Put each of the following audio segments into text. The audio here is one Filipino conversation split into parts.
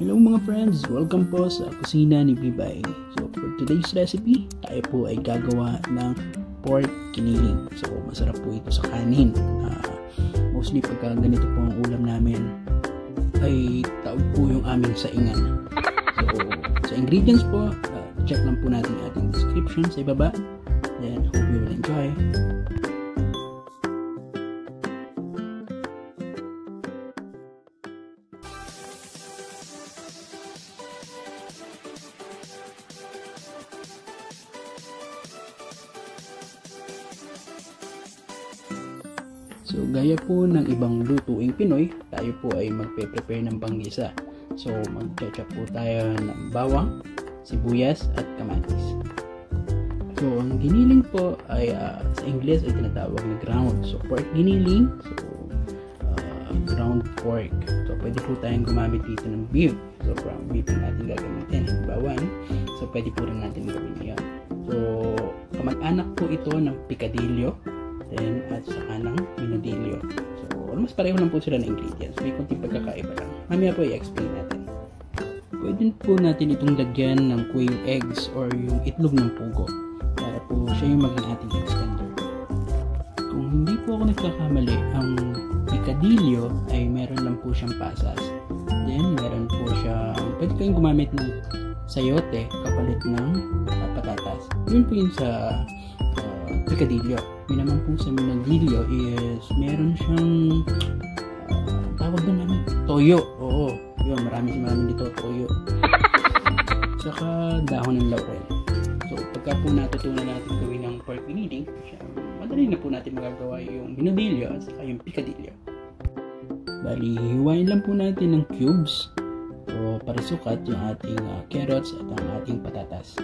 Hello mga friends! Welcome po sa kusina ni Bibay. So for today's recipe, tayo po ay gagawa ng pork giniling. So masarap po ito sa kanin. Mostly pagka ganito po ang ulam namin, ay taog po yung aming saingan. So sa ingredients po, check lang po natin ating description sa ibaba. Then hope you will enjoy. So gaya po ng ibang lutuing Pinoy, tayo po ay magpe-prepare ng panggisa. So mag-chop po tayo ng bawang, sibuyas at kamatis. So ang giniling po ay sa English ay tinatawag na ground. So pork giniling, so ground pork. So pwede po tayong gumamit dito ng beef. So ground beef ang ating gagamitin. Bawan. So pwede po rin natin gawin yan. So kamag-anak po ito ng picadillo. Then, at saka ng minudillo. So, almost pareho lang po sila ng ingredients. May konting pagkakaiba lang. Mamaya po i-explain natin. Pwede po natin itong lagyan ng quail eggs or yung itlog ng pugo para po siya yung maging ating extender. Kung hindi po ako nagkakamali, ang picadillo ay meron lang po siyang pasas. Then, meron po siya, pwede kayong gumamit ng sayote kapalit ng patatas. Yun po yun sa picadillo. Yun naman po sa minudillo is meron siyang tawag doon naman toyo. Oo, yun, marami dito toyo. Saka dahon ng laurel. So pagka po natutunan natin gawin ng pork giniling, madali na po natin magagawa yung minudillo at saka yung picadillo. Bali, hiwain lang po natin ng cubes o para sukat yung ating carrots at ang ating patatas.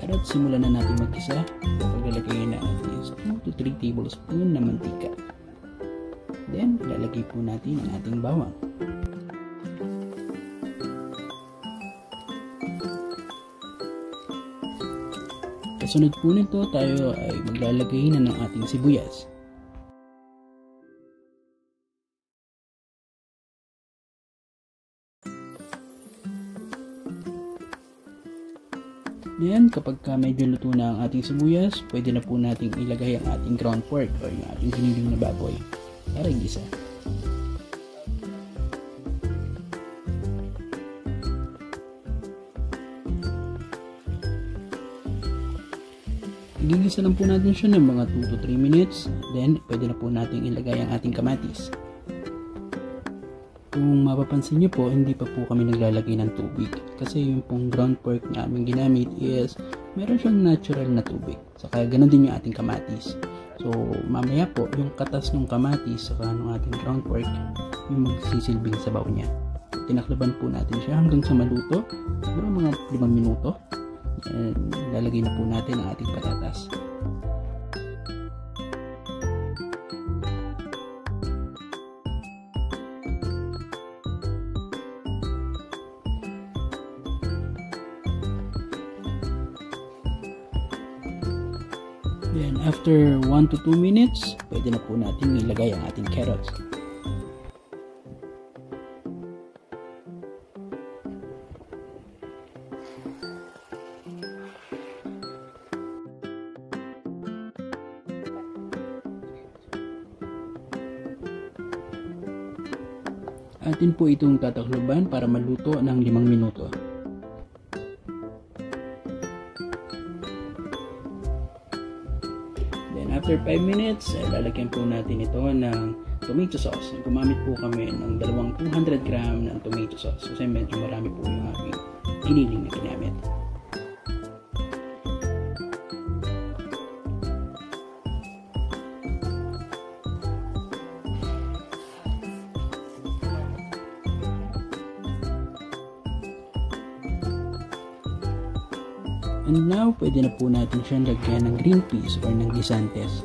At simulan na natin mag-isa. Paglalagay na natin is 2 to 3 tablespoon na mantika. Then, ilalagay po natin ang ating bawang. Kasunod po nito, tayo ay maglalagay na ng ating sibuyas. Yan, kapag medyo luto na ang ating sibuyas, pwede na po nating ilagay ang ating ground pork o yung ating giniling na baboy para igisa. Igigisa lang po natin siya ng mga 2 to 3 minutes. Then, pwede na po nating ilagay ang ating kamatis. Kung mapapansin nyo po, hindi pa po kami naglalagay ng tubig. Kasi yung pong ground pork na aming ginamit is meron siyang natural na tubig. Saka ganun din yung ating kamatis. So mamaya po, yung katas ng kamatis saka ng ating ground pork, yung magsisilbing sabaw niya. So, tinaklaban po natin siya hanggang sa maluto. Siguro mga 5 minuto. And lalagay na po natin ang ating patatas. Then after 1 to 2 minutes, pwede na po natin ilagay ang ating carrots. Atin po itong tatakloban para maluto ng 5 minuto. After 5 minutes, lalagyan po natin ito ng tomato sauce. Gumamit po kami ng 200 gram ng tomato sauce kasi medyo marami po yung aming giniling na ginamit. And now, pwede na po natin siyang lagyan ng green peas or ng guisantes.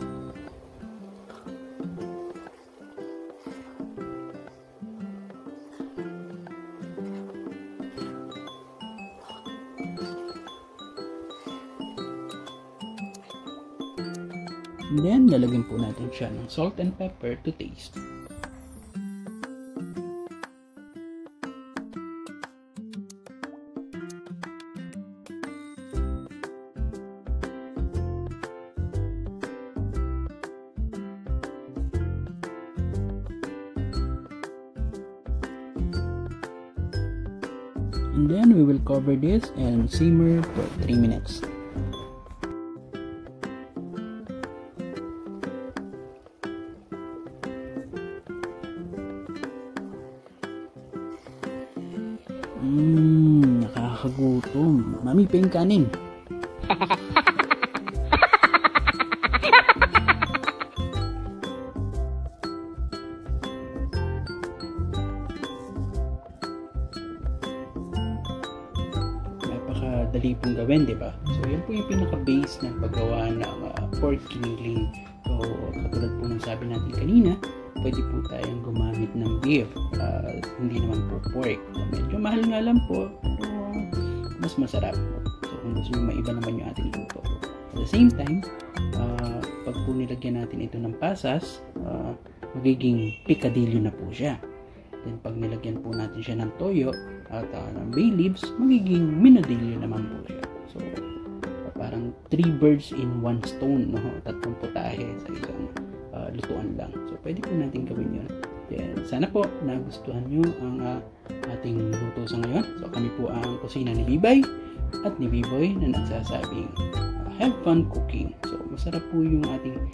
And then, lalagyan po natin siya ng salt and pepper to taste. And then we will cover this and simmer for 3 minutes. Nakakagutom. Mami, pa yung kanin. Napakadali pong gawin, di ba? So, yan po yung pinaka-base ng paggawa ng pork giniling. So, katulad po ng sabi natin kanina, pwede po tayong gumamit ng beef. Hindi naman po pork. Medyo mahal nga lang po, pero mas masarap. So, kung gusto nyo maiba naman yung ating luto. At the same time, pag po nilagyan natin ito ng pasas, magiging picadillo na po siya. Then, pag nilagyan po natin siya ng toyo at ng bay leaves, magiging minadillo naman po siya. So, parang 3 birds in 1 stone, no? 3 putahe sa isang lutuan lang. So, pwede po natin gawin yun. Then, sana po nagustuhan nyo ang ating luto sa ngayon. So, kami po ang kusina ni Bibay at ni Biboy na nagsasabing have fun cooking. So, masarap po yung ating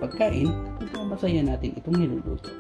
pagkain kapag masaya natin itong niluluto.